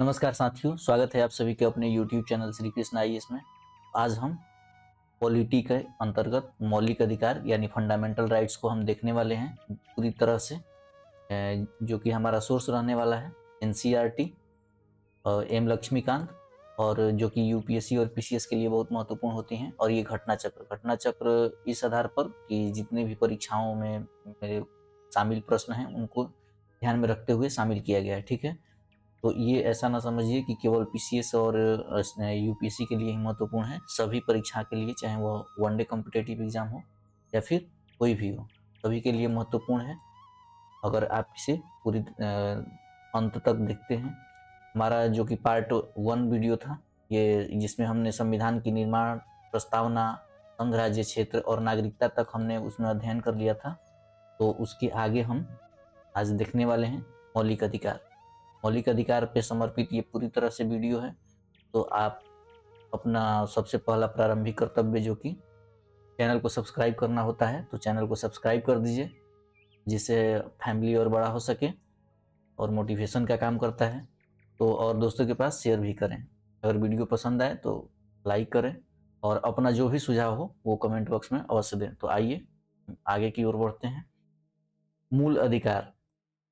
नमस्कार साथियों, स्वागत है आप सभी के अपने YouTube channel Shri Krishna IAS में। आज हम पॉलिटी के अंतर्गत मौलिक अधिकार यानी फंडामेंटल राइट्स को हम देखने वाले हैं पूरी तरह से, जो कि हमारा सोर्स रहने वाला है एनसीईआरटी एम लक्ष्मीकांत, और जो कि यूपीएससी और पीसीएस के लिए बहुत महत्वपूर्ण होती हैं। और ये घटना चक्र इस आधार पर कि जितने भी परीक्षाओं में मेरे शामिल प्रश्न हैं उनको ध्यान में रखते हुए शामिल किया गया है। ठीक है, तो ये ऐसा ना समझिए कि केवल पीसीएस और यूपीएससी के लिए ही महत्वपूर्ण है। सभी परीक्षा के लिए, चाहे वो वनडे कॉम्पिटिटिव एग्जाम हो या फिर कोई भी हो, सभी के लिए महत्वपूर्ण है। अगर आप इसे पूरी अंत तक देखते हैं। हमारा जो कि पार्ट 1 वीडियो था, ये जिसमें हमने संविधान की निर्माण, प्रस्तावना, संघ राज्य क्षेत्र और नागरिकता तक हमने उसमें अध्ययन कर लिया था। तो उसके आगे हम आज देखने वाले हैं मौलिक अधिकार। मौलिक अधिकार पे समर्पित ये पूरी तरह से वीडियो है। तो आप अपना सबसे पहला प्रारंभिक कर्तव्य जो कि चैनल को सब्सक्राइब करना होता है, तो चैनल को सब्सक्राइब कर दीजिए, जिससे फैमिली और बड़ा हो सके और मोटिवेशन का काम करता है। तो और दोस्तों के पास शेयर भी करें। अगर वीडियो पसंद आए तो लाइक करें और अपना जो भी सुझाव हो वो कमेंट बॉक्स में अवश्य दें। तो आइए आगे की ओर बढ़ते हैं। मूल अधिकार,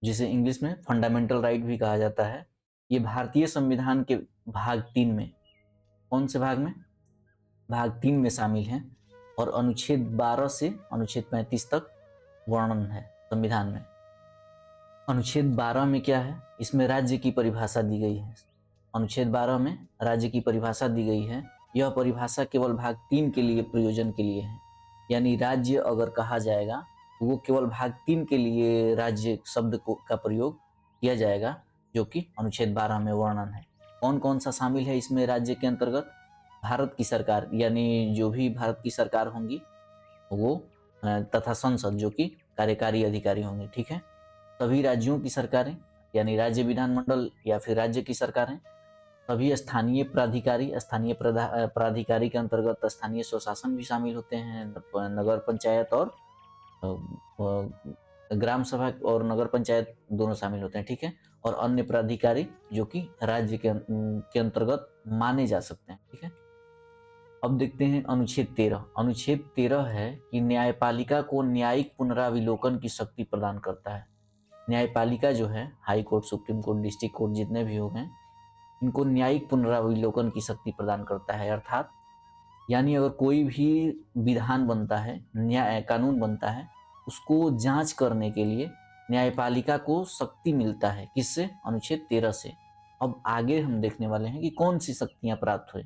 जिसे इंग्लिश में फंडामेंटल राइट भी कहा जाता है, ये भारतीय संविधान के भाग 3 में, कौन से भाग में? भाग 3 में शामिल हैं और अनुच्छेद 12 से अनुच्छेद 35 तक वर्णन है संविधान में। अनुच्छेद 12 में क्या है? इसमें राज्य की परिभाषा दी गई है। अनुच्छेद 12 में राज्य की परिभाषा दी गई है। यह परिभाषा केवल भाग 3 के लिए प्रयोजन के लिए है, यानी राज्य अगर कहा जाएगा तो वो केवल भाग 3 के लिए राज्य शब्द का प्रयोग किया जाएगा, जो कि अनुच्छेद 12 में वर्णन है। कौन कौन सा शामिल है इसमें राज्य के अंतर्गत? भारत की सरकार, यानी जो भी भारत की सरकार होंगी वो, तथा संसद जो कि कार्यकारी अधिकारी होंगे। ठीक है, सभी राज्यों की सरकारें यानी राज्य विधानमंडल या फिर राज्य की सरकारें, सभी स्थानीय प्राधिकारी, प्राधिकारी के अंतर्गत स्थानीय स्वशासन भी शामिल होते हैं, नगर पंचायत और ग्राम सभा और नगर पंचायत दोनों शामिल होते हैं। ठीक है, और अन्य प्राधिकारी जो कि राज्य के अंतर्गत माने जा सकते हैं। ठीक है, अब देखते हैं अनुच्छेद 13। अनुच्छेद 13 है कि न्यायपालिका को न्यायिक पुनराविलोकन की शक्ति प्रदान करता है। न्यायपालिका जो है, high court, supreme court, district court जितने भी हो गए, इनको न्यायिक पुनराविलोकन की शक्ति प्रदान करता है। अर्थात यानी अगर कोई भी विधान बनता है, न्याय कानून बनता है, उसको जांच करने के लिए न्यायपालिका को शक्ति मिलता है। किससे? अनुच्छेद 13 से। अब आगे हम देखने वाले हैं कि कौन सी शक्तियां प्राप्त हुई।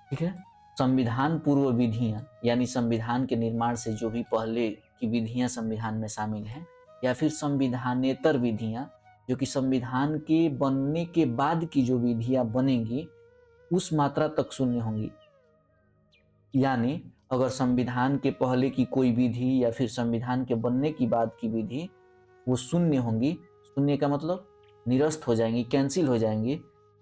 ठीक है, संविधान पूर्व विधियां, यानी संविधान के निर्माण से जो भी पहले की विधियां संविधान में शामिल हैं, या फिर संविधानेतर विधियां, जो कि संविधान के बनने के बाद की जो विधियां बनेंगी उस मात्रा तक शून्य होंगी। यानी अगर संविधान के पहले की कोई विधि या फिर संविधान के बनने की बाद की विधि वो शून्य होंगी, शून्य का मतलब निरस्त हो जाएंगी, कैंसिल हो जाएंगी।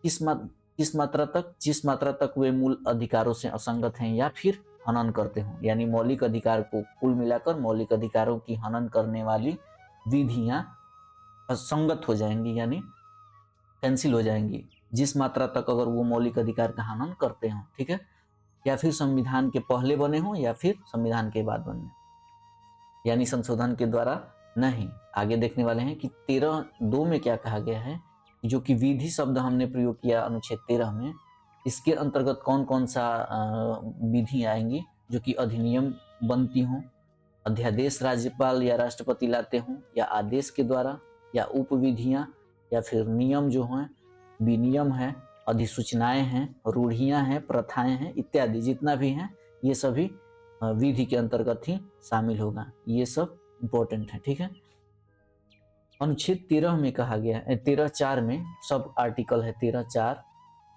किस मात्रा तक? जिस मात्रा तक वे मूल अधिकारों से असंगत हैं या फिर हनन करते हों। यानी मौलिक अधिकार को कुल मिलाकर मौलिक अधिकारों की हनन करने वाली विधियां असंगत हो जाएंगी, यानी कैंसिल हो जाएंगी, जिस मात्रा तक अगर वो मौलिक अधिकार का हनन करते हों। ठीक है, या फिर संविधान के पहले बने हों या फिर संविधान के बाद बने, यानी संशोधन के द्वारा नहीं। आगे देखने वाले हैं कि 13(2) में क्या कहा गया है, जो कि विधि शब्द हमने प्रयोग किया अनुच्छेद 13 में। इसके अंतर्गत कौन कौन सा विधि आएंगी जो कि अधिनियम बनती हों, अध्यादेश राज्यपाल या राष्ट्रपति लाते हों, या आदेश के द्वारा, या उप विधियां, या फिर नियम जो हैं, विनियम है, अधिसूचनाएं हैं, रूढ़ियां हैं, प्रथाएं हैं, इत्यादि जितना भी हैं, ये सभी विधि के अंतर्गत ही शामिल होगा। ये सब इंपॉर्टेंट है। ठीक है, अनुच्छेद 13 में कहा गया है, 13(4) में सब आर्टिकल है 13(4).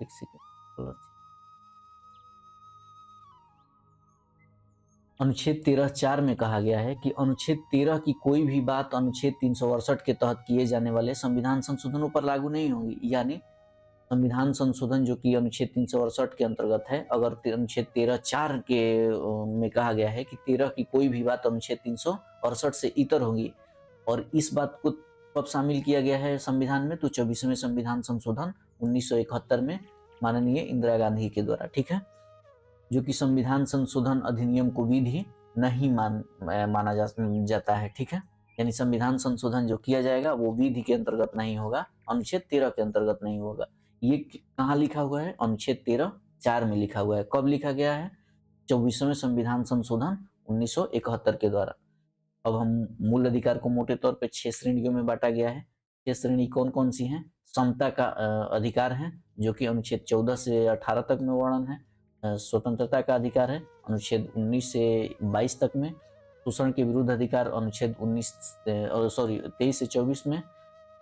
एक सेकेंड, अनुच्छेद 13(4) में कहा गया है कि अनुच्छेद 13 की कोई भी बात अनुच्छेद 368 के तहत किए जाने वाले संविधान संशोधनों पर लागू नहीं होगी। यानी संविधान संशोधन जो कि अनुच्छेद 368 के अंतर्गत है, अगर अनुच्छेद 13(4) के में कहा गया है कि 13 की कोई भी बात अनुच्छेद 368 से इतर होगी, और इस बात को कब शामिल किया गया है संविधान में? तो 24वें संविधान संशोधन 1971 में माननीय इंदिरा गांधी के द्वारा, ठीक है, जो कि संविधान संशोधन अधिनियम को विधि नहीं माना जाता है, ठीक है। यानी संविधान संशोधन जो किया जाएगा वो विधि के अंतर्गत नहीं होगा, अनुच्छेद 13 के अंतर्गत नहीं होगा। ये कहाँ लिखा हुआ है? अनुच्छेद 13(4) में लिखा हुआ है। कब लिखा गया है? 24वें संविधान संशोधन 1971 के द्वारा। अब हम मूल अधिकार को मोटे तौर पे 6 श्रेणियों में बांटा गया है। 6 श्रेणी कौन कौन सी हैं? समता का अधिकार है, जो कि अनुच्छेद 14 से 18 तक में वर्णन है। स्वतंत्रता का अधिकार है, अनुच्छेद 19 से 22 तक में। शोषण के विरुद्ध अधिकार, अनुच्छेद 23 से 24 में।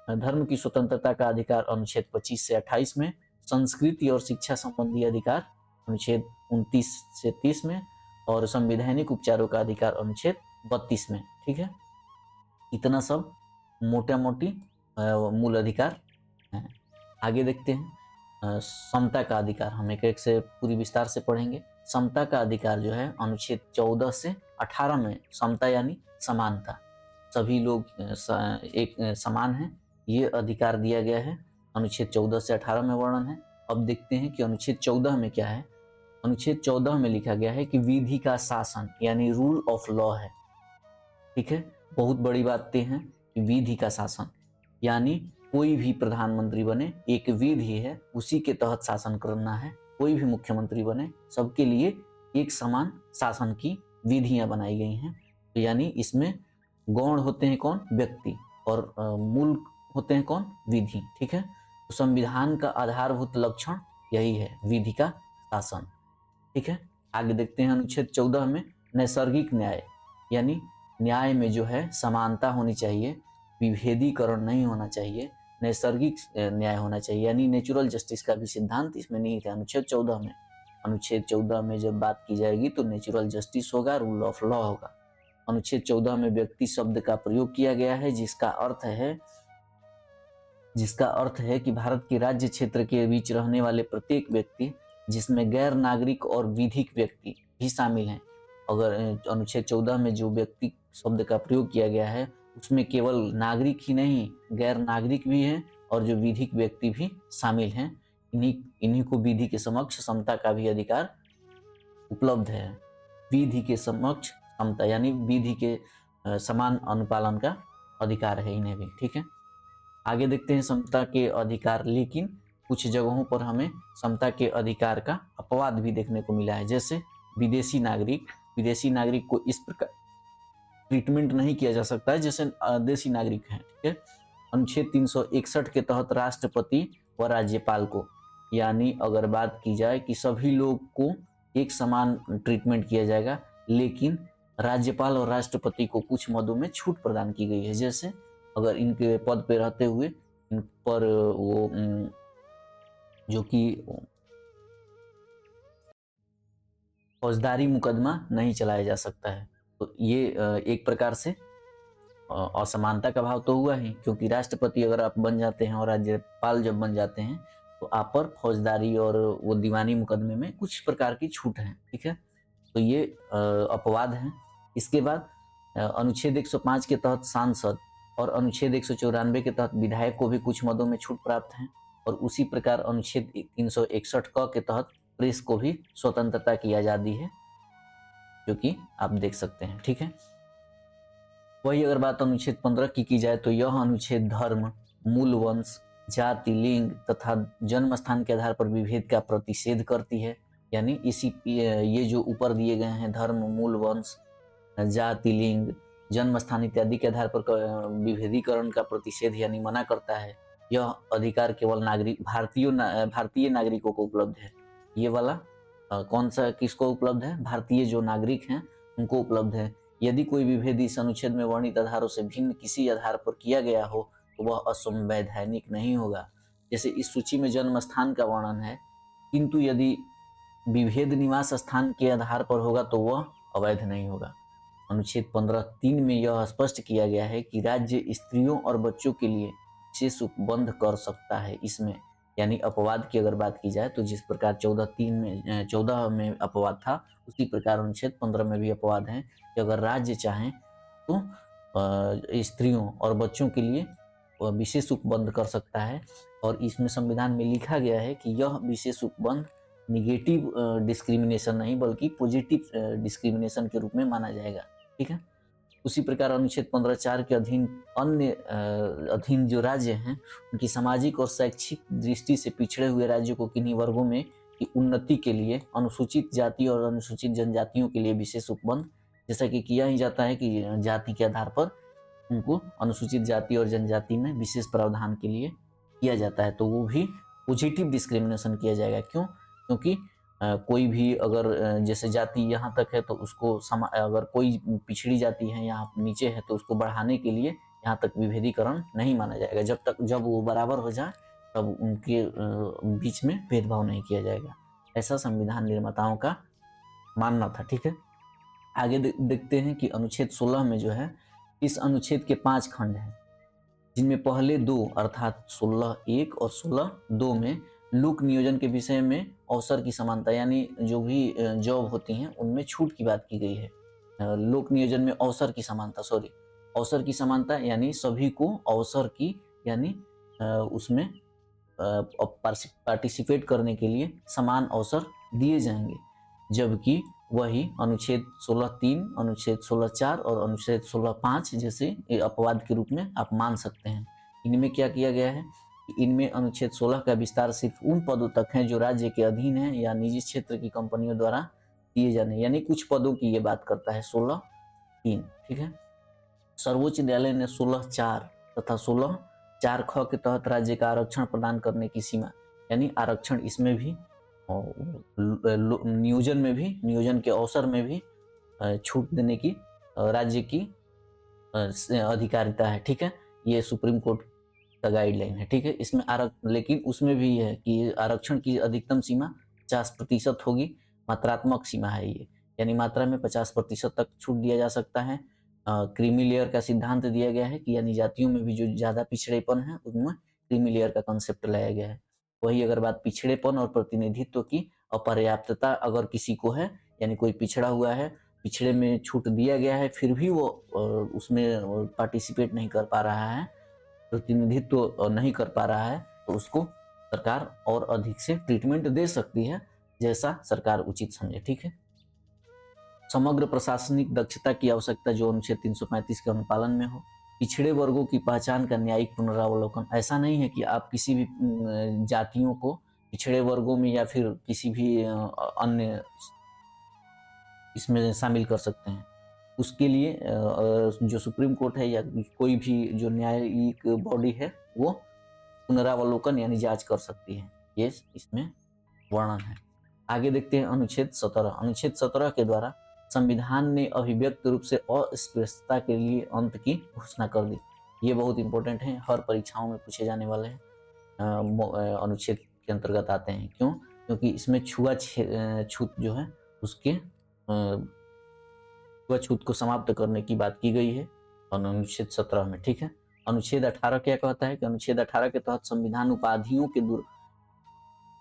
धर्म की स्वतंत्रता का अधिकार, अनुच्छेद 25 से 28 में। संस्कृति और शिक्षा संबंधी अधिकार, अनुच्छेद 29 से 30 में। और संवैधानिक उपचारों का अधिकार, अनुच्छेद 32 में, ठीक है। इतना सब मोटा मोटी मूल अधिकार हैं। आगे देखते हैं समता का अधिकार। हम एक एक से पूरी विस्तार से पढ़ेंगे। समता का अधिकार जो है अनुच्छेद 14 से 18 में, समता यानी समानता, सभी लोग एक समान हैं, ये अधिकार दिया गया है। अनुच्छेद 14 से 18 में वर्णन है। अब देखते हैं कि अनुच्छेद 14 में क्या है। अनुच्छेद 14 में लिखा गया है कि विधि का शासन यानी रूल ऑफ लॉ है, ठीक है। बहुत बड़ी बातें हैं कि विधि का शासन यानी कोई भी प्रधानमंत्री बने, एक विधि है, उसी के तहत शासन करना है। कोई भी मुख्यमंत्री बने, सबके लिए एक समान शासन की विधियां बनाई गई हैं। तो यानी इसमें गौण होते हैं कौन? व्यक्ति, और मूल होते हैं कौन? विधि, ठीक है। तो संविधान का आधारभूत लक्षण यही है, विधि का शासन, ठीक है। आगे देखते हैं अनुच्छेद 14 में नैसर्गिक न्याय, यानी न्याय में जो है समानता होनी चाहिए, विभेदीकरण नहीं होना चाहिए, नैसर्गिक न्याय होना चाहिए, यानी नेचुरल जस्टिस का भी सिद्धांत इसमें निहित है अनुच्छेद 14 में। अनुच्छेद 14 में जब बात की जाएगी तो नेचुरल जस्टिस होगा, रूल ऑफ लॉ होगा। अनुच्छेद 14 में व्यक्ति शब्द का प्रयोग किया गया है, जिसका अर्थ है कि भारत के राज्य क्षेत्र के बीच रहने वाले प्रत्येक व्यक्ति, जिसमें गैर नागरिक और विधिक व्यक्ति भी शामिल हैं। अगर अनुच्छेद 14 में जो व्यक्ति शब्द का प्रयोग किया गया है उसमें केवल नागरिक ही नहीं, गैर नागरिक भी हैं और जो विधिक व्यक्ति भी शामिल हैं। इन्हीं को विधि के समक्ष समता का भी अधिकार उपलब्ध है। विधि के समक्ष समता यानी विधि के समान अनुपालन का अधिकार है इन्हें भी, ठीक है। आगे देखते हैं समता के अधिकार, लेकिन कुछ जगहों पर हमें समता के अधिकार का अपवाद भी देखने को मिला है। जैसे विदेशी नागरिक को इस प्रकार ट्रीटमेंट नहीं किया जा सकता है जैसे देशी नागरिक हैं, ठीक है। अनुच्छेद 361 के तहत राष्ट्रपति व राज्यपाल को, यानी अगर बात की जाए कि सभी लोग को एक समान ट्रीटमेंट किया जाएगा, लेकिन राज्यपाल और राष्ट्रपति को कुछ मदों में छूट प्रदान की गई है। जैसे अगर इनके पद पे रहते हुए इन पर वो जो कि फौजदारी मुकदमा नहीं चलाया जा सकता है, तो ये एक प्रकार से असमानता का भाव तो हुआ ही, क्योंकि राष्ट्रपति अगर आप बन जाते हैं और राज्यपाल जब बन जाते हैं तो आप पर फौजदारी और वो दीवानी मुकदमे में कुछ प्रकार की छूट है, ठीक है। तो ये अपवाद है। इसके बाद अनुच्छेद 105 के तहत सांसद और अनुच्छेद 194 के तहत विधायक को भी कुछ मदों में छूट प्राप्त है, और उसी प्रकार अनुच्छेद 361 क के तहत प्रेस को भी स्वतंत्रता की आज़ादी है, जो कि आप देख सकते हैं, ठीक है। वही अगर बात अनुच्छेद 15 की जाए तो यह अनुच्छेद धर्म, मूल वंश, जाति, लिंग तथा जन्म स्थान के आधार पर विभेद का प्रतिषेध करती है। यानी ये जो ऊपर दिए गए हैं धर्म, मूल वंश, जाति, लिंग, जन्म स्थान इत्यादि के आधार पर विभेदीकरण का प्रतिषेध यानी मना करता है। यह अधिकार केवल भारतीय नागरिकों को उपलब्ध है। ये वाला कौन सा किसको उपलब्ध है? भारतीय जो नागरिक हैं उनको उपलब्ध है। यदि कोई विभेद इस अनुच्छेद में वर्णित आधारों से भिन्न किसी आधार पर किया गया हो तो वह असंवैधानिक नहीं होगा। जैसे इस सूची में जन्म स्थान का वर्णन है, किंतु यदि विभेद निवास स्थान के आधार पर होगा तो वह अवैध नहीं होगा। अनुच्छेद 15(3) में यह स्पष्ट किया गया है कि राज्य स्त्रियों और बच्चों के लिए विशेष उपबंध कर सकता है। इसमें यानी अपवाद की अगर बात की जाए तो जिस प्रकार 14 में अपवाद था, उसी प्रकार अनुच्छेद 15 में भी अपवाद है कि अगर राज्य चाहें तो स्त्रियों और बच्चों के लिए विशेष उपबंध कर सकता है। और इसमें संविधान में लिखा गया है कि यह विशेष उपबंध निगेटिव डिस्क्रिमिनेशन नहीं बल्कि पॉजिटिव डिस्क्रिमिनेशन के रूप में माना जाएगा। ठीक है। उसी प्रकार अनुच्छेद 15(4) के अधीन अन्य अधीन जो राज्य हैं उनकी सामाजिक और शैक्षिक दृष्टि से पिछड़े हुए राज्यों को किन्हीं वर्गों में की उन्नति के लिए अनुसूचित जाति और अनुसूचित जनजातियों के लिए विशेष उपबंध जैसा कि किया ही जाता है कि जाति के आधार पर उनको अनुसूचित जाति और जनजाति में विशेष प्रावधान के लिए किया जाता है, तो वो भी पॉजिटिव डिस्क्रिमिनेशन किया जाएगा। क्यों? क्योंकि कोई भी अगर जैसे जाति यहाँ तक है तो उसको अगर कोई पिछड़ी जाति है यहाँ नीचे है तो उसको बढ़ाने के लिए यहाँ तक विभेदीकरण नहीं माना जाएगा। जब वो बराबर हो जाए तब उनके बीच में भेदभाव नहीं किया जाएगा। ऐसा संविधान निर्माताओं का मानना था। ठीक है। आगे देखते हैं कि अनुच्छेद 16 में जो है, इस अनुच्छेद के 5 खंड हैं जिनमें पहले 2 अर्थात 16(1) और 16(2) में लोक नियोजन के विषय में अवसर की समानता यानी जो भी जॉब होती हैं उनमें छूट की बात की गई है। लोक नियोजन में अवसर की समानता, अवसर की समानता यानी सभी को अवसर की यानी उसमें पार्टिसिपेट करने के लिए समान अवसर दिए जाएंगे, जबकि वही अनुच्छेद 16(3), अनुच्छेद 16(4) और अनुच्छेद 16(5) जैसे अपवाद के रूप में आप मान सकते हैं। इनमें क्या किया गया है कि इनमें अनुच्छेद 16 का विस्तार सिर्फ उन पदों तक है जो राज्य के अधीन है या निजी क्षेत्र की कंपनियों द्वारा दिए जाने, यानी कुछ पदों की ये बात करता है 16(3). ठीक है। सर्वोच्च न्यायालय ने 16(4) तथा 16(4)(ख) के तहत राज्य का आरक्षण प्रदान करने की सीमा यानी आरक्षण इसमें भी नियोजन के अवसर में भी छूट देने की राज्य की अधिकारिता है। ठीक है। ये सुप्रीम कोर्ट का गाइडलाइन है। ठीक है। इसमें लेकिन उसमें भी है कि आरक्षण की अधिकतम सीमा 50% होगी। मात्रात्मक सीमा है ये, यानी मात्रा में 50% तक छूट दिया जा सकता है। क्रीमी लेयर का सिद्धांत दिया गया है कि यानी जातियों में भी जो ज्यादा पिछड़ेपन है उनमें क्रीमी लेयर का कंसेप्ट लाया गया है। वही अगर बात पिछड़ेपन और प्रतिनिधित्व की अपर्याप्तता अगर किसी को है यानी कोई पिछड़ा हुआ है, पिछड़े में छूट दिया गया है फिर भी वो उसमें पार्टिसिपेट नहीं कर पा रहा है, प्रतिनिधित्व नहीं कर पा रहा है, तो उसको सरकार और अधिक से ट्रीटमेंट दे सकती है जैसा सरकार उचित समझे। ठीक है। समग्र प्रशासनिक दक्षता की आवश्यकता जो अनुच्छेद 335 के अनुपालन में हो। पिछड़े वर्गों की पहचान का न्यायिक पुनरावलोकन, ऐसा नहीं है कि आप किसी भी जातियों को पिछड़े वर्गों में या फिर किसी भी अन्य इसमें शामिल कर सकते हैं। उसके लिए जो सुप्रीम कोर्ट है या कोई भी जो न्यायिक बॉडी है वो पुनरावलोकन यानी जांच कर सकती है। ये इसमें वर्णन है। आगे देखते हैं अनुच्छेद 17। अनुच्छेद 17 के द्वारा संविधान ने अभिव्यक्त रूप से अस्पृश्यता के लिए अंत की घोषणा कर दी। ये बहुत इंपॉर्टेंट है, हर परीक्षाओं में पूछे जाने वाले हैं, अनुच्छेद के अंतर्गत आते हैं। क्यों? क्योंकि इसमें छूत जो है उसके छूत को समाप्त करने की बात की गई है अनुच्छेद 17 में। ठीक है। अनुच्छेद 18 क्या कहता है कि अनुच्छेद 18 के तहत संविधान उपाधियों के दूर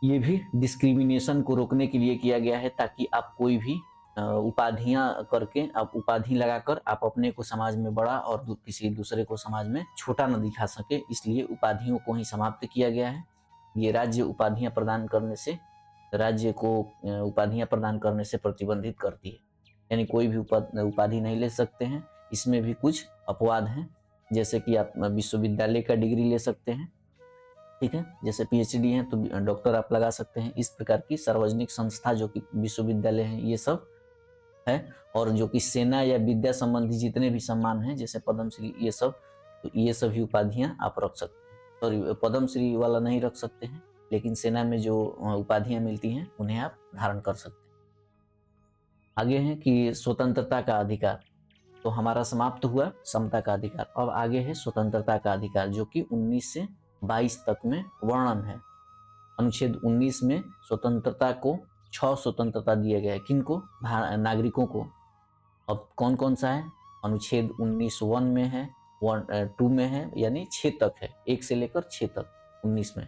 ये भी डिस्क्रिमिनेशन को रोकने के लिए किया गया है, ताकि आप कोई भी उपाधियां करके आप उपाधि लगाकर आप अपने को समाज में बड़ा और किसी दूसरे को समाज में छोटा न दिखा सके, इसलिए उपाधियों को ही समाप्त किया गया है। ये राज्य उपाधियां प्रदान करने से प्रतिबंधित करती है, यानी कोई भी उपाधि नहीं ले सकते हैं। इसमें भी कुछ अपवाद हैं, जैसे कि आप विश्वविद्यालय का डिग्री ले सकते हैं। ठीक है। जैसे पीएचडी है तो डॉक्टर आप लगा सकते हैं। इस प्रकार की सार्वजनिक संस्था जो कि विश्वविद्यालय हैं ये सब है। और जो कि सेना या विद्या संबंधी जितने भी सम्मान हैं जैसे पद्मश्री ये सब, तो ये सभी उपाधियां आप रख सकते हैं। सॉरी, पद्मश्री वाला नहीं रख सकते हैं, लेकिन सेना में जो उपाधियां मिलती हैं उन्हें आप धारण कर सकते हैं। आगे है कि स्वतंत्रता का अधिकार, तो हमारा समाप्त हुआ समता का अधिकार। अब आगे है स्वतंत्रता का अधिकार जो कि 19 से 22 तक में वर्णन है। अनुच्छेद 19 में स्वतंत्रता को 6 स्वतंत्रता दिया गया है। किनको? नागरिकों को। अब कौन कौन सा है? अनुच्छेद 19(1) में है, 2 में है, यानी 6 तक है, 1 से लेकर 6 तक 19 में।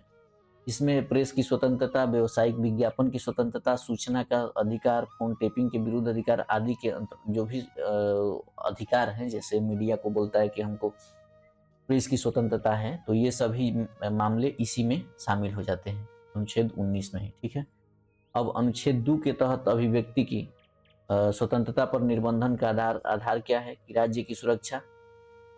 इसमें प्रेस की स्वतंत्रता, व्यावसायिक विज्ञापन की स्वतंत्रता, सूचना का अधिकार, फोन टेपिंग के विरुद्ध अधिकार आदि के जो भी अधिकार हैं, जैसे मीडिया को बोलता है कि हमको प्रेस की स्वतंत्रता है, तो ये सभी मामले इसी में शामिल हो जाते हैं, अनुच्छेद 19 में ही। ठीक है। अब अनुच्छेद 2 के तहत अभिव्यक्ति की स्वतंत्रता पर निर्बंधन का आधार क्या है कि राज्य की सुरक्षा,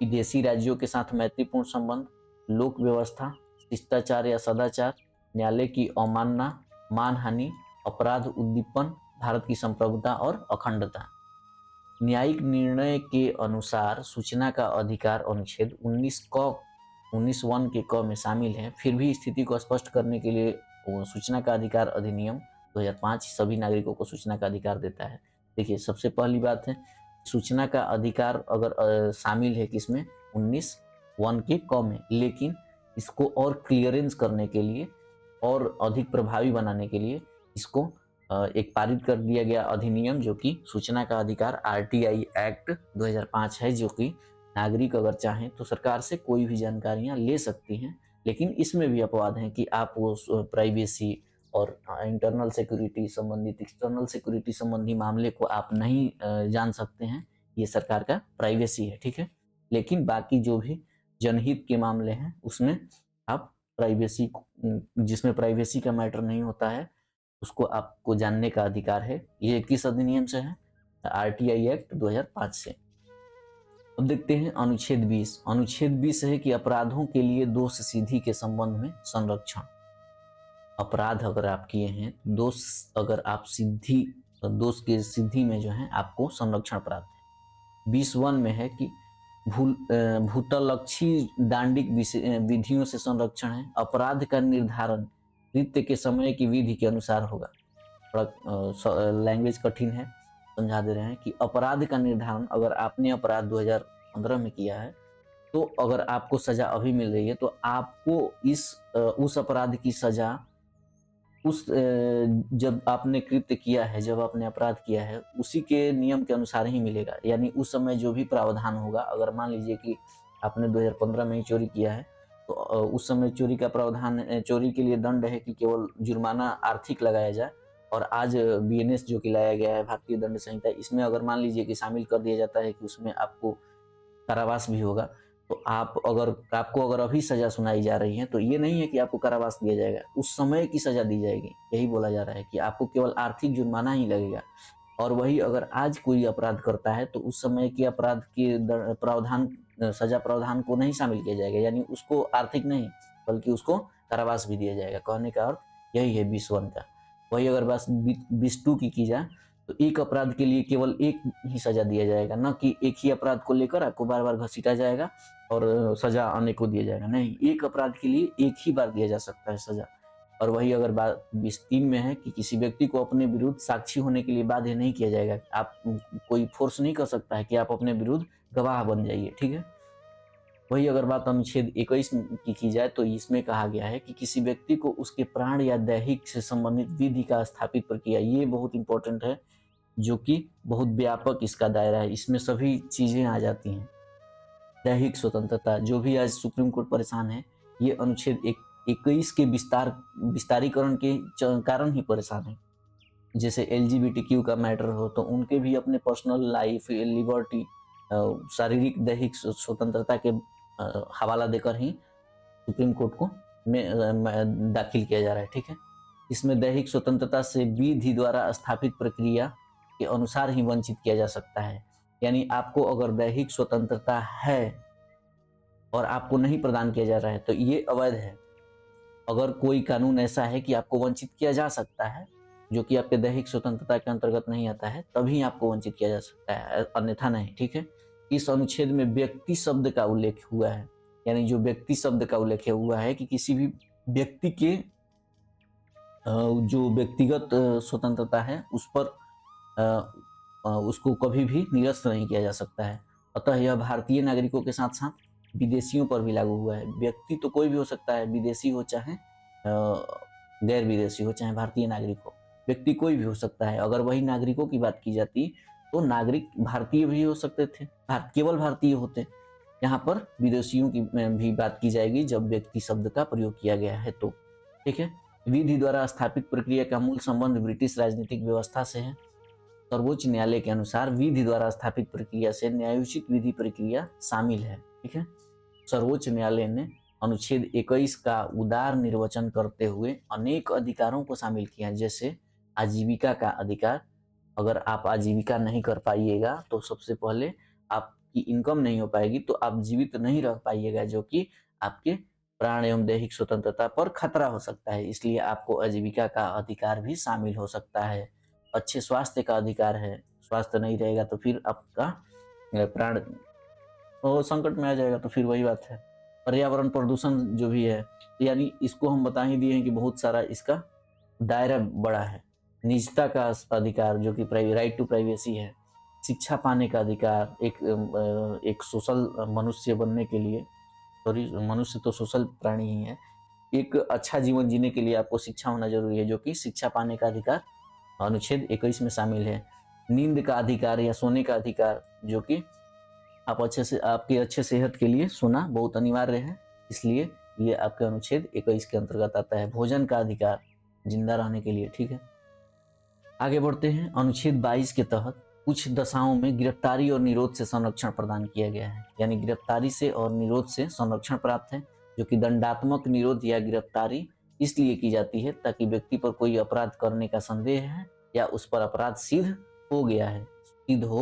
विदेशी राज्यों के साथ मैत्रीपूर्ण संबंध, लोक व्यवस्था, शिष्टाचार या सदाचार, न्यायालय की अवमानना, मानहानि, अपराध उद्दीपन, भारत की संप्रभुता और अखंडता। न्यायिक निर्णय के अनुसार सूचना का अधिकार अनुच्छेद 19 के क में शामिल है। फिर भी स्थिति को स्पष्ट करने के लिए सूचना का अधिकार अधिनियम 2005 सभी नागरिकों को सूचना का अधिकार देता है। देखिए, सबसे पहली बात है, सूचना का अधिकार अगर शामिल है किसमें, 19 के क में, लेकिन इसको और क्लियरेंस करने के लिए और अधिक प्रभावी बनाने के लिए इसको एक पारित कर दिया गया अधिनियम, जो कि सूचना का अधिकार आरटीआई एक्ट 2005 है, जो कि नागरिक अगर चाहें तो सरकार से कोई भी जानकारियां ले सकती हैं, लेकिन इसमें भी अपवाद हैं कि आप वो प्राइवेसी और इंटरनल सिक्योरिटी संबंधित, एक्सटर्नल सिक्योरिटी संबंधी मामले को आप नहीं जान सकते हैं, ये सरकार का प्राइवेसी है। ठीक है। लेकिन बाकी जो भी जनहित के मामले हैं उसमें आप प्राइवेसी, जिसमें प्राइवेसी का मैटर नहीं होता है, उसको आपको जानने का अधिकार है। ये किस अधिनियम से है, आरटीआई एक्ट 2005 से। अब देखते हैं अनुच्छेद 20। अनुच्छेद 20 है कि अपराधों के लिए दोष सिद्धि के संबंध में संरक्षण। अपराध अगर आप किए हैं, दोष अगर आप दोष के सिद्धि में जो है आपको संरक्षण प्राप्त है। 20(1) में है कि भूतलक्षी दांडिक विधियों से संरक्षण है। अपराध का निर्धारण कृत्य के समय की विधि के अनुसार होगा। थोड़ा लैंग्वेज कठिन है, समझा दे रहे हैं कि अपराध का निर्धारण, अगर आपने अपराध 2015 में किया है तो अगर आपको सजा अभी मिल रही है तो आपको उस अपराध की सजा जब आपने कृत्य किया है, जब आपने अपराध किया है, उसी के नियम के अनुसार ही मिलेगा। यानी उस समय जो भी प्रावधान होगा, अगर मान लीजिए कि आपने 2015 में ही चोरी किया है तो उस समय चोरी का प्रावधान, चोरी के लिए दंड है कि केवल जुर्माना आर्थिक लगाया जाए, और आज बीएनएस जो कि लाया गया है, भारतीय दंड संहिता, इसमें अगर मान लीजिए कि शामिल कर दिया जाता है कि उसमें आपको कारावास भी होगा, तो आपको अगर अभी सजा सुनाई जा रही है तो ये नहीं है कि आपको कारावास दिया जाएगा, उस समय की सजा दी जाएगी। यही बोला जा रहा है कि आपको केवल आर्थिक जुर्माना ही लगेगा। और वही अगर आज कोई अपराध करता है तो उस समय के अपराध के प्रावधान, सजा प्रावधान को नहीं शामिल किया जाएगा, यानी उसको आर्थिक नहीं बल्कि उसको कारावास भी दिया जाएगा। कहने का अर्थ यही है 20(1) का। वही अगर बात 20(2) की जाए तो एक अपराध के लिए केवल एक ही सजा दिया जाएगा, न कि एक ही अपराध को लेकर आपको बार बार घसीटा जाएगा और सजा अनेकों दिया जाएगा। नहीं, एक अपराध के लिए एक ही बार दिया जा सकता है सजा। और वही अगर बात 20(3) में है कि किसी व्यक्ति को अपने विरुद्ध साक्षी होने के लिए बाध्य नहीं किया जाएगा। आप कोई फोर्स नहीं कर सकता है कि आप अपने विरुद्ध गवाह बन जाइए। ठीक है। वही अगर बात अनुच्छेद 21 की जाए तो इसमें कहा गया है कि किसी व्यक्ति को उसके प्राण या दैहिक से संबंधित विधि का स्थापित प्रक्रिया, ये बहुत इंपॉर्टेंट है, जो कि बहुत व्यापक इसका दायरा है, इसमें सभी चीजें आ जाती हैं। दैहिक स्वतंत्रता, जो भी आज सुप्रीम कोर्ट परेशान है, ये अनुच्छेद 21 के विस्तारीकरण के कारण ही परेशान है। जैसे LGBTQ का मैटर हो तो उनके भी अपने पर्सनल लाइफ, लिबर्टी, शारीरिक दैहिक स्वतंत्रता के हवाला देकर ही सुप्रीम कोर्ट को में दाखिल किया जा रहा है। ठीक है। इसमें दैहिक स्वतंत्रता से विधि द्वारा स्थापित प्रक्रिया के अनुसार ही वंचित किया जा सकता है। यानी आपको अगर दैहिक स्वतंत्रता है और आपको नहीं प्रदान किया जा रहा है तो ये अवैध है। अगर कोई कानून ऐसा है कि आपको वंचित किया जा सकता है, जो कि आपके दैहिक स्वतंत्रता के अंतर्गत नहीं आता है, तभी आपको वंचित किया जा सकता है, अन्यथा नहीं। ठीक है। इस अनुच्छेद में व्यक्ति शब्द का उल्लेख हुआ है, यानी जो व्यक्ति शब्द का उल्लेख हुआ है कि किसी भी व्यक्ति के जो व्यक्तिगत स्वतंत्रता है उस पर उसको कभी भी निरस्त नहीं किया जा सकता है। अतः यह भारतीय नागरिकों के साथ साथ विदेशियों पर भी लागू हुआ है। व्यक्ति तो कोई भी हो सकता है, विदेशी हो चाहे गैर विदेशी हो, चाहे भारतीय नागरिक हो, व्यक्ति कोई भी हो सकता है। अगर वही नागरिकों की बात की जाती तो नागरिक भारतीय भी हो सकते थे, केवल भारतीय होते। यहाँ पर विदेशियों की भी बात की जाएगी जब व्यक्ति शब्द का प्रयोग किया गया है तो। ठीक है। विधि द्वारा स्थापित प्रक्रिया का मूल संबंध ब्रिटिश राजनीतिक व्यवस्था से है। सर्वोच्च न्यायालय के अनुसार विधि द्वारा स्थापित प्रक्रिया से न्यायोचित विधि प्रक्रिया शामिल है। ठीक है। सर्वोच्च न्यायालय ने अनुच्छेद 21 का उदार निर्वचन करते हुए अनेक अधिकारों को शामिल किया है, जैसे आजीविका का अधिकार। अगर आप आजीविका नहीं कर पाइएगा तो सबसे पहले आपकी इनकम नहीं हो पाएगी, तो आप जीवित नहीं रह पाइएगा, जो कि आपके प्राण एवं दैहिक स्वतंत्रता पर खतरा हो सकता है। इसलिए आपको आजीविका का अधिकार भी शामिल हो सकता है। अच्छे स्वास्थ्य का अधिकार है, स्वास्थ्य नहीं रहेगा तो फिर आपका प्राण संकट में आ जाएगा, तो फिर वही बात है। पर्यावरण प्रदूषण जो भी है, यानी इसको हम बता ही दिए हैं कि बहुत सारा इसका दायरा बड़ा है। निजता का अधिकार जो कि राइट टू प्राइवेसी है। शिक्षा पाने का अधिकार, एक सोशल मनुष्य बनने के लिए, सॉरी मनुष्य तो सोशल प्राणी ही है, एक अच्छा जीवन जीने के लिए आपको शिक्षा होना जरूरी है, जो कि शिक्षा पाने का अधिकार अनुच्छेद 21 में शामिल है। नींद का अधिकार या सोने का अधिकार, जो कि आपके अच्छे सेहत के लिए सोना बहुत अनिवार्य है, इसलिए ये आपके अनुच्छेद 21 के अंतर्गत आता है। भोजन का अधिकार, जिंदा रहने के लिए, ठीक है। आगे बढ़ते हैं। अनुच्छेद 22 के तहत कुछ दशाओं में गिरफ्तारी और निरोध से संरक्षण प्रदान किया गया है, यानी गिरफ्तारी से और निरोध से संरक्षण प्राप्त है, जो कि दंडात्मक निरोध या गिरफ्तारी इसलिए की जाती है ताकि व्यक्ति पर कोई अपराध करने का संदेह है या उस पर अपराध सिद्ध हो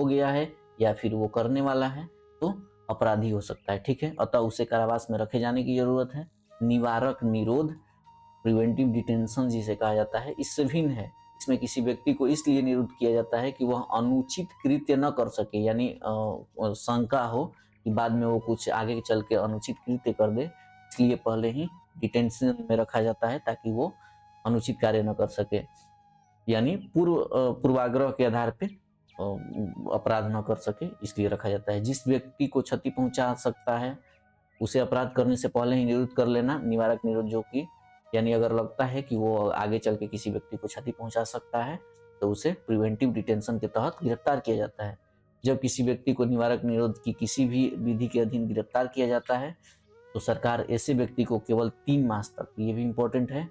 गया है या फिर वो करने वाला है तो अपराधी हो सकता है, ठीक है। अतः उसे कारावास में रखे जाने की जरूरत है। निवारक निरोध, प्रिवेंटिव डिटेंशन जिसे कहा जाता है, इससे भिन्न है। इसमें किसी व्यक्ति को इसलिए निरुद्ध किया जाता है कि वह अनुचित कृत्य न कर सके, यानी शंका हो कि बाद में वो कुछ आगे चल के अनुचित कृत्य कर दे, इसलिए पहले ही डिटेंशन में रखा जाता है ताकि वो अनुचित कार्य न कर सके, यानी पूर्वाग्रह के आधार पे अपराध न कर सके, इसलिए रखा जाता है। जिस व्यक्ति को क्षति पहुंचा सकता है उसे अपराध करने से पहले ही निरुद्ध कर लेना, निवारक निरोध, जो कि यानी अगर लगता है कि वो आगे चल के किसी व्यक्ति को क्षति पहुंचा सकता है तो उसे प्रिवेंटिव डिटेंशन के तहत गिरफ्तार किया जाता है। जब किसी व्यक्ति को निवारक निरोध की किसी भी विधि के अधीन गिरफ्तार किया जाता है तो सरकार ऐसे व्यक्ति को केवल 3 मास तक, ये भी इंपॉर्टेंट है,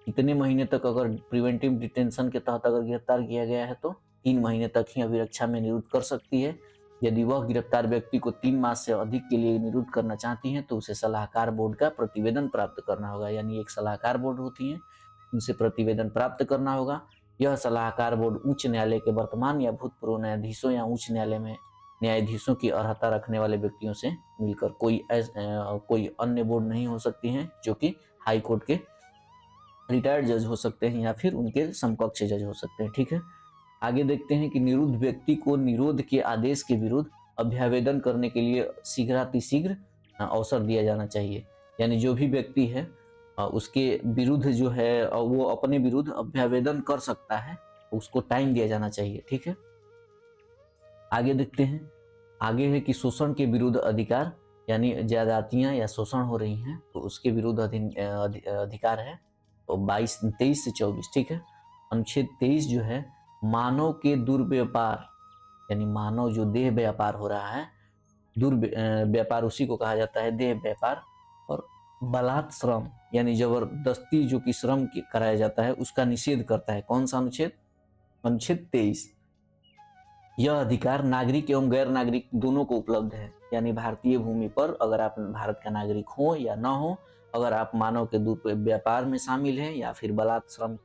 कितने महीने तक, अगर प्रिवेंटिव डिटेंशन के तहत अगर गिरफ्तार किया गया है तो 3 महीने तक ही अभिरक्षा में निरुद्ध कर सकती है। यदि वह गिरफ्तार व्यक्ति को 3 मास से अधिक के लिए निरुद्ध करना चाहती हैं तो उसे सलाहकार बोर्ड का प्रतिवेदन प्राप्त करना होगा, यानी एक सलाहकार बोर्ड होती है, उनसे प्रतिवेदन प्राप्त करना होगा। यह सलाहकार बोर्ड उच्च न्यायालय के वर्तमान या भूतपूर्व न्यायाधीशों या उच्च न्यायालय में न्यायाधीशों की अर्हता रखने वाले व्यक्तियों से मिलकर, कोई अन्य बोर्ड नहीं हो सकती है, जो कि हाई कोर्ट के रिटायर्ड जज हो सकते हैं या फिर उनके समकक्ष जज हो सकते हैं, ठीक है। आगे देखते हैं कि निरुद्ध व्यक्ति को निरोध के आदेश के विरुद्ध अभ्यावेदन करने के लिए शीघ्रातिशीघ्र अवसर दिया जाना चाहिए, यानी जो भी व्यक्ति है उसके विरुद्ध जो है वो अपने विरुद्ध अभ्यावेदन कर सकता है, उसको टाइम दिया जाना चाहिए, ठीक है। आगे देखते हैं। आगे है कि शोषण के विरुद्ध अधिकार, यानी ज्यादतियां या शोषण हो रही हैं तो उसके विरुद्ध अधिकार है, तो 23 से 24, ठीक है। अनुच्छेद 23 जो है मानव के दुर्व्यापार, यानी मानव जो देह व्यापार हो रहा है, दुर्व्यापार उसी को कहा जाता है, देह व्यापार। और बलात् श्रम, यानी जबरदस्ती जो कि श्रम कराया जाता है, उसका निषेध करता है। कौन सा अनुच्छेद? अनुच्छेद 23। यह अधिकार नागरिक एवं गैर नागरिक दोनों को उपलब्ध है, यानी भारतीय भूमि पर अगर आप भारत का नागरिक हो या ना हो, अगर आप मानव के दुर्व्यापार में शामिल हैं या फिर बलात् श्रम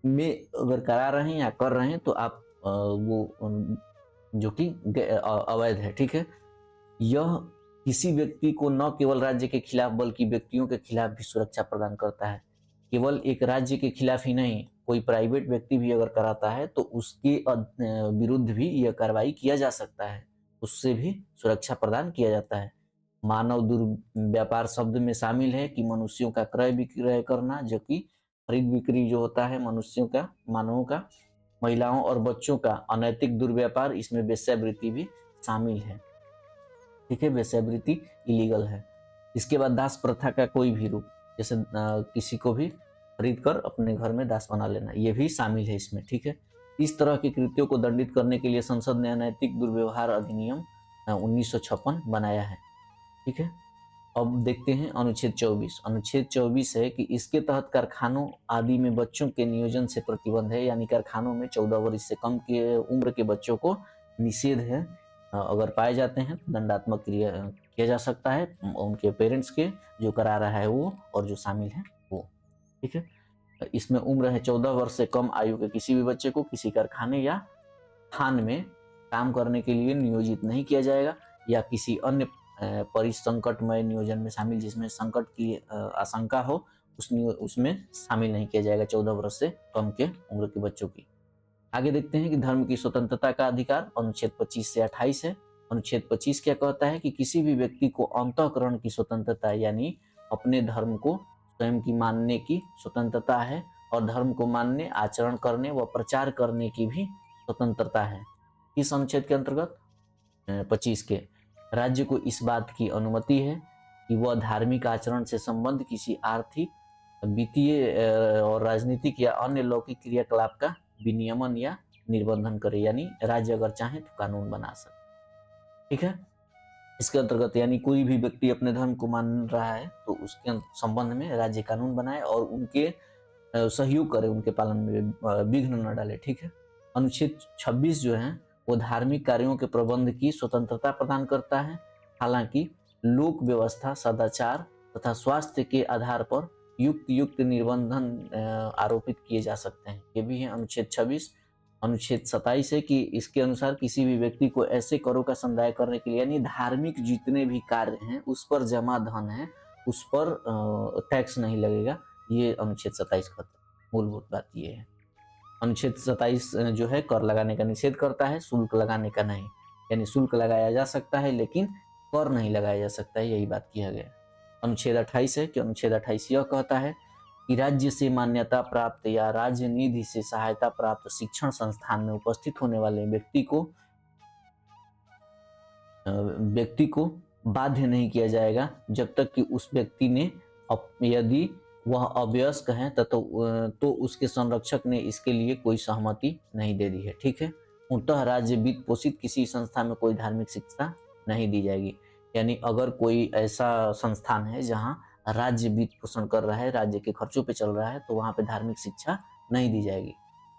में अगर करा रहे हैं या कर रहे हैं तो आप वो जो कि अवैध है, ठीक है। यह किसी व्यक्ति को न केवल राज्य के खिलाफ बल्कि व्यक्तियों के खिलाफ भी सुरक्षा प्रदान करता है। केवल एक राज्य के खिलाफ ही नहीं, कोई प्राइवेट व्यक्ति भी अगर कराता है तो उसके विरुद्ध भी यह कार्रवाई किया जा सकता है, उससे भी सुरक्षा प्रदान किया जाता है। मानव दुर्व्यापार शब्द में शामिल है कि मनुष्यों का क्रय विक्रय करना, जो कि खरीद बिक्री जो होता है मनुष्यों का, मानवों का, महिलाओं और बच्चों का अनैतिक दुर्व्यापार, इसमें वेश्यावृत्ति भी शामिल है, ठीक है। वेश्यावृत्ति इलीगल है। इसके बाद दास प्रथा का कोई भी रूप, जैसे किसी को भी खरीद कर अपने घर में दास बना लेना, ये भी शामिल है इसमें, ठीक है। इस तरह के कृत्यों को दंडित करने के लिए संसद ने अनैतिक दुर्व्यवहार अधिनियम 1956 बनाया है, ठीक है। अब देखते हैं अनुच्छेद 24। अनुच्छेद 24 है कि इसके तहत कारखानों आदि में बच्चों के नियोजन से प्रतिबंध है, यानी कारखानों में 14 वर्ष से कम के उम्र के बच्चों को निषेध है अगर पाए जाते हैं तो दंडात्मक क्रिया किया जा सकता है उनके पेरेंट्स के, जो करा रहा है वो और जो शामिल है वो। ठीक है, इसमें उम्र है 14 वर्ष से कम आयु के किसी भी बच्चे को किसी कारखाने या खान में काम करने के लिए नियोजित नहीं किया जाएगा, या किसी अन्य परिसंकटमय नियोजन में शामिल जिसमें संकट की आशंका हो उसमें शामिल नहीं किया जाएगा 14 वर्ष से कम के उम्र के बच्चों की। आगे देखते हैं कि धर्म की स्वतंत्रता का अधिकार अनुच्छेद 25 से 28 है। अनुच्छेद 25 क्या कहता है कि किसी भी व्यक्ति को अंतःकरण की स्वतंत्रता यानी अपने धर्म को स्वयं की मानने की स्वतंत्रता है, और धर्म को मानने, आचरण करने व प्रचार करने की भी स्वतंत्रता है। इस अनुच्छेद के अंतर्गत 25 के राज्य को इस बात की अनुमति है कि वह धार्मिक आचरण से संबंध किसी आर्थिक, वित्तीय और राजनीतिक या अन्य लौकिक क्रियाकलाप का विनियमन या निर्बंधन करे, यानी राज्य अगर चाहे तो कानून बना सकते। ठीक है, इसके अंतर्गत यानी कोई भी व्यक्ति अपने धर्म को मान रहा है तो उसके संबंध में राज्य कानून बनाए और उनके सहयोग करे, उनके पालन में विघ्न न डाले। ठीक है, अनुच्छेद 26 जो है वो धार्मिक कार्यों के प्रबंध की स्वतंत्रता प्रदान करता है। हालांकि लोक व्यवस्था, सदाचार तथा स्वास्थ्य के आधार पर युक्त निर्बंधन आरोपित किए जा सकते हैं। ये भी है अनुच्छेद 26। अनुच्छेद 27 है कि इसके अनुसार किसी भी व्यक्ति को ऐसे करों का संदाय करने के लिए यानी धार्मिक जितने भी कार्य हैं उस पर जमा धन है उस पर टैक्स नहीं लगेगा। ये अनुच्छेद 27 का मूलभूत बात ये है। अनुच्छेद 27 जो है कर लगाने का निषेध करता है, शुल्क लगाने का नहीं। यानी शुल्क लगाया जा सकता है लेकिन कर नहीं लगाया जा सकता है, यही बात किया गया। अनुच्छेद 28 है कि अनुच्छेद 28 यह कहता है कि राज्य से मान्यता प्राप्त या राज्य निधि से सहायता प्राप्त शिक्षण संस्थान में उपस्थित होने वाले व्यक्ति को बाध्य नहीं किया जाएगा जब तक कि उस व्यक्ति ने यदि वह अवयस्क है तो उसके संरक्षक ने इसके लिए कोई सहमति नहीं दे दी है। ठीक है, मूलतः राज्य वित्त पोषित किसी संस्था में कोई धार्मिक शिक्षा नहीं दी जाएगी। यानी अगर कोई ऐसा संस्थान है जहां राज्य वित्त पोषण कर रहा है, राज्य के खर्चों पे चल रहा है, तो वहां पे धार्मिक शिक्षा नहीं दी जाएगी।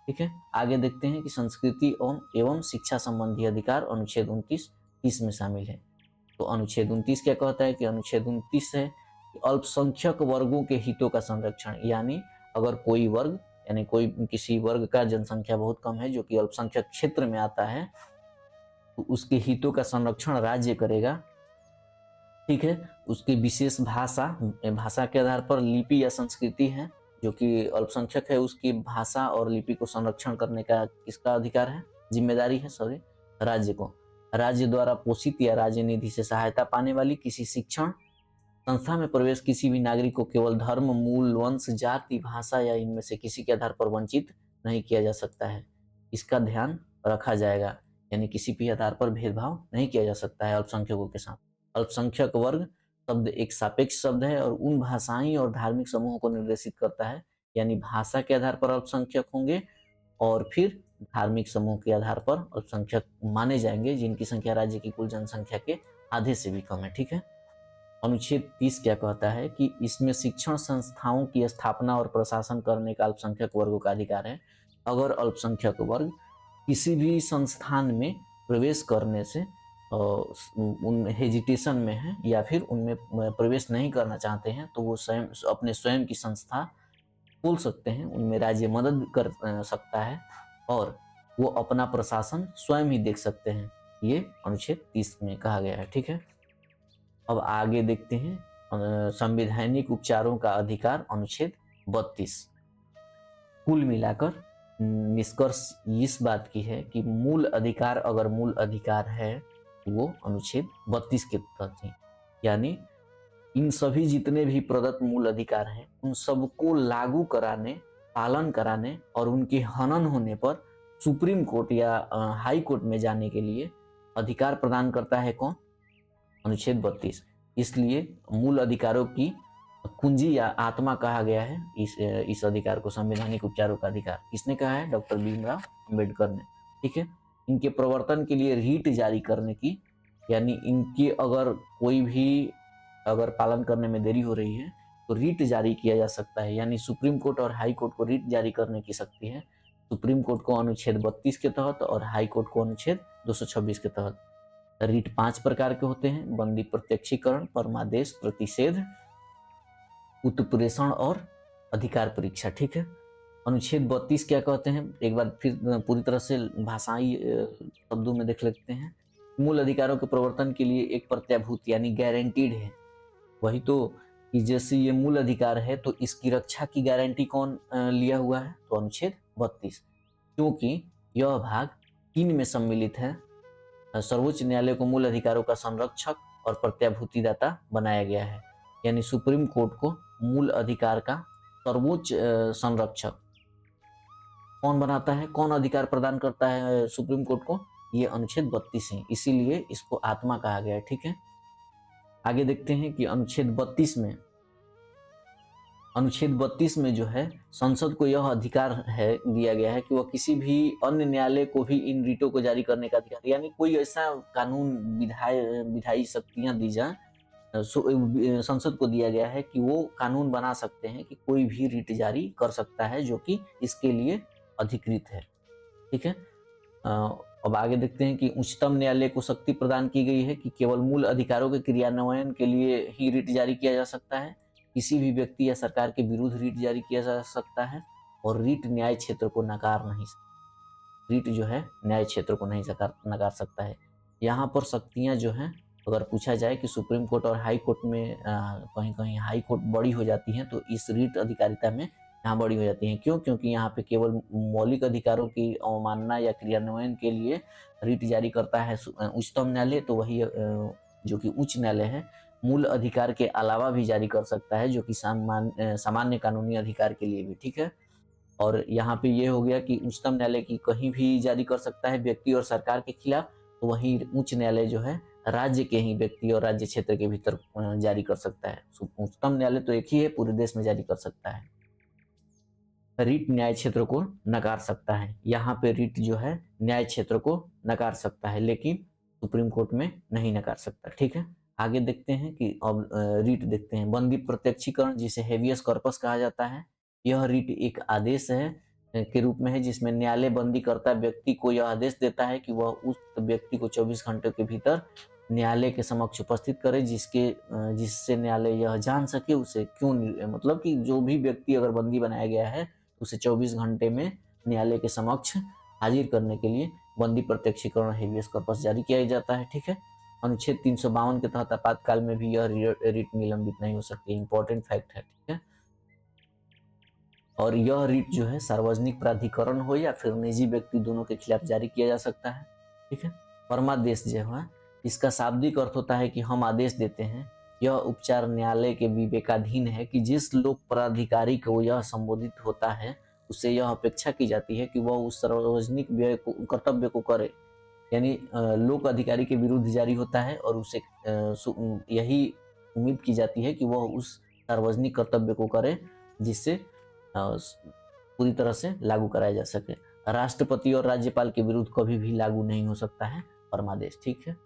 ठीक है, आगे देखते हैं कि संस्कृति एवं शिक्षा संबंधी अधिकार अनुच्छेद 29 में शामिल है। तो अनुच्छेद 29 क्या कहता है कि अनुच्छेद 29 है कि अल्पसंख्यक वर्गों के हितों का संरक्षण, यानी अगर कोई वर्ग यानी कोई किसी वर्ग का जनसंख्या बहुत कम है जो कि अल्पसंख्यक क्षेत्र में आता है तो उसके हितों का संरक्षण राज्य करेगा। ठीक है, उसकी विशेष भाषा के आधार पर लिपि या संस्कृति है जो कि अल्पसंख्यक है उसकी भाषा और लिपि को संरक्षण करने का किसका अधिकार है, जिम्मेदारी है राज्य को। राज्य द्वारा पोषित या राज्य निधि से सहायता पाने वाली किसी शिक्षण संस्था में प्रवेश किसी भी नागरिक को केवल धर्म, मूल, वंश, जाति, भाषा या इनमें से किसी के आधार पर वंचित नहीं किया जा सकता है, इसका ध्यान रखा जाएगा। यानी किसी भी आधार पर भेदभाव नहीं किया जा सकता है अल्पसंख्यकों के साथ। अल्पसंख्यक वर्ग शब्द एक सापेक्ष शब्द है और उन भाषाई और धार्मिक समूहों को निर्देशित करता है, यानी भाषा के आधार पर अल्पसंख्यक होंगे और फिर धार्मिक समूह के आधार पर अल्पसंख्यक माने जाएंगे जिनकी संख्या राज्य की कुल जनसंख्या के आधे से भी कम है। ठीक है, अनुच्छेद 30 क्या कहता है कि इसमें शिक्षण संस्थाओं की स्थापना और प्रशासन करने का अल्पसंख्यक वर्गों का अधिकार है। अगर अल्पसंख्यक वर्ग किसी भी संस्थान में प्रवेश करने से उन हेजिटेशन में है या फिर उनमें प्रवेश नहीं करना चाहते हैं तो वो स्वयं की संस्था खोल सकते हैं, उनमें राज्य मदद कर सकता है और वो अपना प्रशासन स्वयं ही देख सकते हैं। ये अनुच्छेद 30 में कहा गया है। ठीक है, अब आगे देखते हैं संवैधानिक उपचारों का अधिकार अनुच्छेद 32। कुल मिलाकर निष्कर्ष इस बात की है कि मूल अधिकार अगर मूल अधिकार है वो अनुच्छेद 32 के तहत है, यानी इन सभी जितने भी प्रदत्त मूल अधिकार हैं उन सबको लागू कराने, पालन कराने और उनके हनन होने पर सुप्रीम कोर्ट या हाई कोर्ट में जाने के लिए अधिकार प्रदान करता है कौन, अनुच्छेद 32। इसलिए मूल अधिकारों की कुंजी या आत्मा कहा गया है इस अधिकार को, संवैधानिक उपचारों का अधिकार। किसने कहा है, डॉक्टर भीमराव अंबेडकर ने। ठीक है, इनके प्रवर्तन के लिए रीट जारी करने की, यानी इनके अगर कोई भी अगर पालन करने में देरी हो रही है तो रीट जारी किया जा सकता है, यानी सुप्रीम कोर्ट और हाई कोर्ट को रीट जारी करने की शक्ति है। सुप्रीम कोर्ट को अनुच्छेद 32 के तहत और हाई कोर्ट को अनुच्छेद 226 के तहत। रीट 5 प्रकार के होते हैं: बंदी प्रत्यक्षीकरण, परमादेश, प्रतिषेध, उत्प्रेषण और अधिकार परीक्षा। ठीक है। अनुच्छेद 32 क्या कहते हैं, एक बार फिर पूरी तरह से भाषाई शब्दों में देख लेते हैं। मूल अधिकारों के प्रवर्तन के लिए एक प्रत्याभूत यानी गारंटीड है। वही तो, कि जैसे ये मूल अधिकार है तो इसकी रक्षा की गारंटी कौन लिया हुआ है, तो अनुच्छेद 32, क्योंकि यह भाग 3 में सम्मिलित है। सर्वोच्च न्यायालय को मूल अधिकारों का संरक्षक और प्रत्याभूतिदाता बनाया गया है, यानी सुप्रीम कोर्ट को मूल अधिकार का सर्वोच्च संरक्षक कौन बनाता है, कौन अधिकार प्रदान करता है सुप्रीम कोर्ट को, ये अनुच्छेद 32 है, इसीलिए इसको आत्मा कहा गया है। ठीक है। आगे देखते हैं कि अनुच्छेद 32 में जो है संसद को यह अधिकार है दिया गया है कि वह किसी भी अन्य न्यायालय को भी इन रीटों को जारी करने का अधिकार, यानी कोई ऐसा कानून विधायी शक्तियां दी जाए, संसद को दिया गया है कि वो कानून बना सकते हैं कि कोई भी रीट जारी कर सकता है जो कि इसके लिए अधिकृत है। ठीक है। अब आगे देखते हैं कि उच्चतम न्यायालय को शक्ति प्रदान की गई है कि केवल मूल अधिकारों के क्रियान्वयन के लिए ही रीट जारी किया जा सकता है, किसी भी व्यक्ति या सरकार के विरुद्ध रीट जारी किया जा सकता है, और रीट न्याय क्षेत्र को नकार नहीं सकता। रीट जो है न्याय क्षेत्र को नहीं नकार सकता है। यहाँ पर शक्तियाँ जो हैं, अगर पूछा जाए कि सुप्रीम कोर्ट और हाई कोर्ट में कहीं कहीं हाई कोर्ट बड़ी हो जाती हैं, तो इस रीट अधिकारिता में यहाँ बड़ी हो जाती हैं। क्यों? क्योंकि यहाँ पे केवल मौलिक अधिकारों की अवमानना या क्रियान्वयन के लिए रीट जारी करता है उच्चतम न्यायालय, तो वही जो कि उच्च न्यायालय है मूल अधिकार के अलावा भी जारी कर सकता है, जो कि सामान्य कानूनी अधिकार के लिए भी। ठीक है। और यहाँ पे ये हो गया कि उच्चतम न्यायालय की कहीं भी जारी कर सकता है व्यक्ति और सरकार के खिलाफ, तो वहीं उच्च न्यायालय जो है राज्य के ही व्यक्ति और राज्य क्षेत्र के भीतर जारी कर सकता है। उच्चतम न्यायालय तो एक ही है, पूरे देश में जारी कर सकता है। रीट न्याय क्षेत्र को नकार सकता है। यहाँ पे रीट जो है न्याय क्षेत्र को नकार सकता है, लेकिन सुप्रीम कोर्ट में नहीं नकार सकता। ठीक है। आगे देखते हैं कि अब रीट देखते हैं। बंदी प्रत्यक्षीकरण, जिसे हेवियस कॉर्पस कहा जाता है, यह रीट एक आदेश है के रूप में है, जिसमें न्यायालय बंदी करता व्यक्ति को यह आदेश देता है कि वह उस व्यक्ति को 24 घंटे के भीतर न्यायालय के समक्ष उपस्थित करे, जिससे न्यायालय यह जान सके उसे क्यों, मतलब कि जो भी व्यक्ति अगर बंदी बनाया गया है उसे 24 घंटे में न्यायालय के समक्ष हाजिर करने के लिए बंदी प्रत्यक्षीकरण हेवियस कॉर्पस जारी किया जाता है। ठीक है। अनुच्छेद 352 के तहत आपातकाल में भी यह रीट निलंबित नहीं हो सकती। इंपॉर्टेंट फैक्ट है। ठीक है। और यह रीट जो है सार्वजनिक प्राधिकरण हो या फिर निजी व्यक्ति, दोनों के खिलाफ जारी किया जा सकता है। ठीक है। परमादेश जो है, इसका शाब्दिक अर्थ होता है कि हम आदेश देते हैं। यह उपचार न्यायालय के विवेकाधीन है कि जिस लोक प्राधिकारी को यह संबोधित होता है उससे यह अपेक्षा की जाती है कि वह उस सार्वजनिक कर्तव्य को करे, यानी लोक अधिकारी के विरुद्ध जारी होता है और उसे यही उम्मीद की जाती है कि वह उस सार्वजनिक कर्तव्य को करे जिससे पूरी तरह से लागू कराया जा सके। राष्ट्रपति और राज्यपाल के विरुद्ध कभी भी लागू नहीं हो सकता है परमादेश। ठीक है।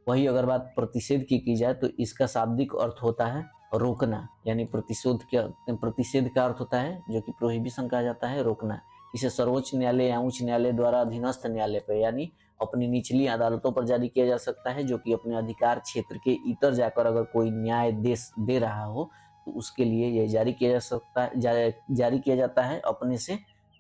वही अगर बात प्रतिषेध की जाए तो इसका शाब्दिक अर्थ होता है रोकना, यानी प्रतिषेध का अर्थ होता है जो कि प्रोहिबिशन कहा जाता है, रोकना। इसे सर्वोच्च न्यायालय या उच्च न्यायालय द्वारा अधीनस्थ न्यायालय पर यानी अपनी निचली अदालतों पर जारी किया जा सकता है, जो कि अपने अधिकार क्षेत्र के इतर जाकर अगर कोई न्याय दे रहा हो तो उसके लिए यह जारी किया जा सकता है, जारी किया जाता है अपने से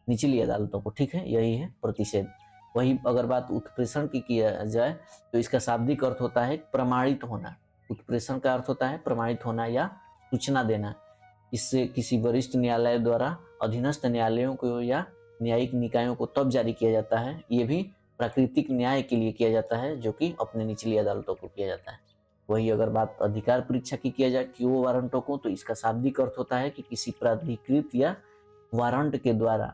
निचली अदालतों को। ठीक है। यही है प्रतिषेध। वही अगर बात उत्प्रेषण की किया जाए तो इसका शाब्दिक अर्थ होता है प्रमाणित होना। उत्प्रेषण का अर्थ होता है प्रमाणित होना या सूचना देना। इससे किसी वरिष्ठ न्यायालय द्वारा अधीनस्थ न्यायालयों को या न्यायिक निकायों को तब जारी किया जाता है, ये भी प्राकृतिक न्याय के लिए किया जाता है, जो कि अपने निचली अदालतों को किया जाता है। वही अगर बात अधिकार परीक्षा की किया जाए क्यू वारंटों को, तो इसका शाब्दिक अर्थ होता है कि किसी प्राधिकृत या वारंट के द्वारा,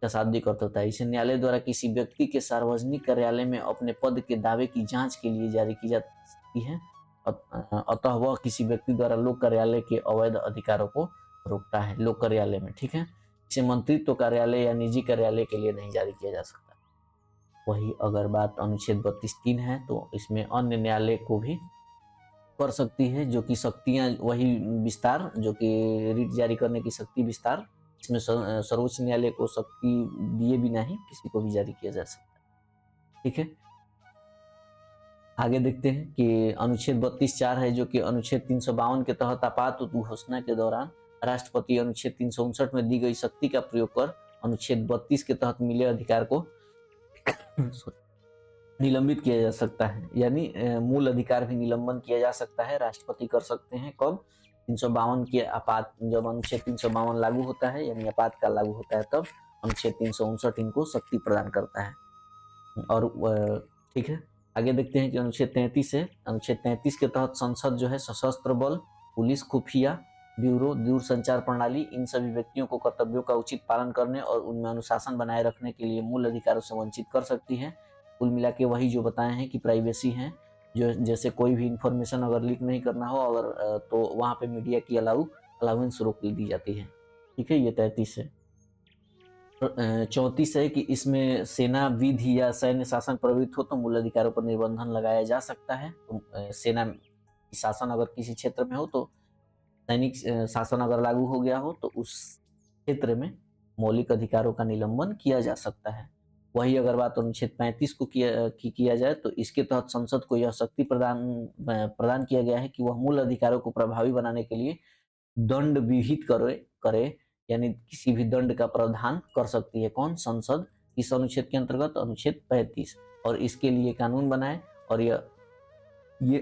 का शाब्दिक अर्थ होता है इसे न्यायालय द्वारा किसी व्यक्ति के सार्वजनिक कार्यालय में अपने पद के दावे की जांच के लिए जारी की जाती है। अतः वह किसी व्यक्ति द्वारा लोक कार्यालय के अवैध अधिकारों को रोकता है लोक कार्यालय में। ठीक है। इसे मंत्रित्व कार्यालय या निजी कार्यालय के लिए नहीं जारी किया जा सकता। वही अगर बात अनुच्छेद 32(3) है तो इसमें अन्य न्यायालय को भी कर सकती है, जो कि शक्तियां वही विस्तार, जो कि रीट जारी करने की शक्ति विस्तार, इसमें सर्वोच्च न्यायालय को शक्ति दिए बिना ही किसी को भी जारी किया जा सकता है। ठीक है। आगे देखते हैं कि अनुच्छेद 32(4) है, जो कि अनुच्छेद 352 के तहत आपात घोषणा के दौरान राष्ट्रपति अनुच्छेद 359 में दी गई शक्ति का प्रयोग कर अनुच्छेद 32 के तहत मिले अधिकार को निलंबित किया जा सकता है। यानी मूल अधिकार भी निलंबन किया जा सकता है, राष्ट्रपति कर सकते हैं। कब? 352 के आपात, जब अनुच्छेद 352 लागू होता है यानी आपातकाल लागू होता है, तब अनुच्छेद 359 इनको शक्ति प्रदान करता है। और ठीक है, आगे देखते हैं कि अनुच्छेद 33 है। अनुच्छेद 33 के तहत संसद जो है सशस्त्र बल, पुलिस, खुफिया ब्यूरो, दूरसंचार प्रणाली, इन सभी व्यक्तियों को कर्तव्यों का उचित पालन करने और उनमें अनुशासन बनाए रखने के लिए मूल अधिकारों से वंचित कर सकती है। कुल मिला के वही जो बताए हैं कि प्राइवेसी है, जो जैसे कोई भी इंफॉर्मेशन अगर लीक नहीं करना हो अगर तो वहाँ पे मीडिया की अलाउंस रोक दी जाती है। ठीक है, ये 33 है। 34 है कि इसमें सेना विधि या सैन्य शासन प्रवृत्त हो तो मूल अधिकारों पर निर्बंधन लगाया जा सकता है। तो सेना शासन अगर किसी क्षेत्र में हो तो सैनिक शासन अगर लागू हो गया हो तो उस क्षेत्र में मौलिक अधिकारों का निलंबन किया जा सकता है। वही अगर बात अनुच्छेद 35 को किया जाए तो इसके तहत संसद को यह शक्ति प्रदान किया गया है कि वह मूल अधिकारों को प्रभावी बनाने के लिए दंड विहित करे यानी किसी भी दंड का प्रावधान कर सकती है। कौन? संसद। इस अनुच्छेद के अंतर्गत अनुच्छेद 35, और इसके लिए कानून बनाए। और ये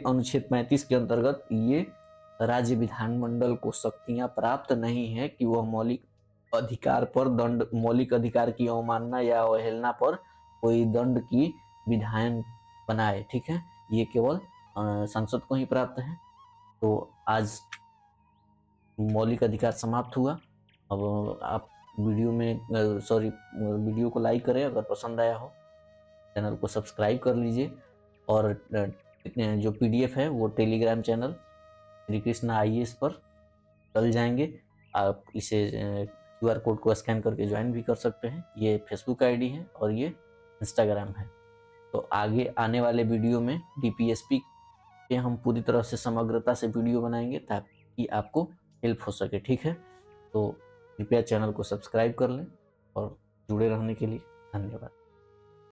अनुच्छेद 35 के अंतर्गत ये राज्य विधानमंडल को शक्तियां प्राप्त नहीं है कि वह मौलिक अधिकार पर दंड, मौलिक अधिकार की अवमानना या अवहेलना पर कोई दंड की विधान बनाए। ठीक है, ये केवल संसद को ही प्राप्त है। तो आज मौलिक अधिकार समाप्त हुआ। अब आप वीडियो को लाइक करें अगर पसंद आया हो, चैनल को सब्सक्राइब कर लीजिए, और जो PDF है वो Telegram channel Shri Krishna IAS पर चल जाएंगे। आप इसे QR कोड को स्कैन करके ज्वाइन भी कर सकते हैं। ये फेसबुक ID है और ये इंस्टाग्राम है। तो आगे आने वाले वीडियो में DPSP के हम पूरी तरह से समग्रता से वीडियो बनाएंगे ताकि आपको हेल्प हो सके। ठीक है, तो कृपया चैनल को सब्सक्राइब कर लें और जुड़े रहने के लिए धन्यवाद।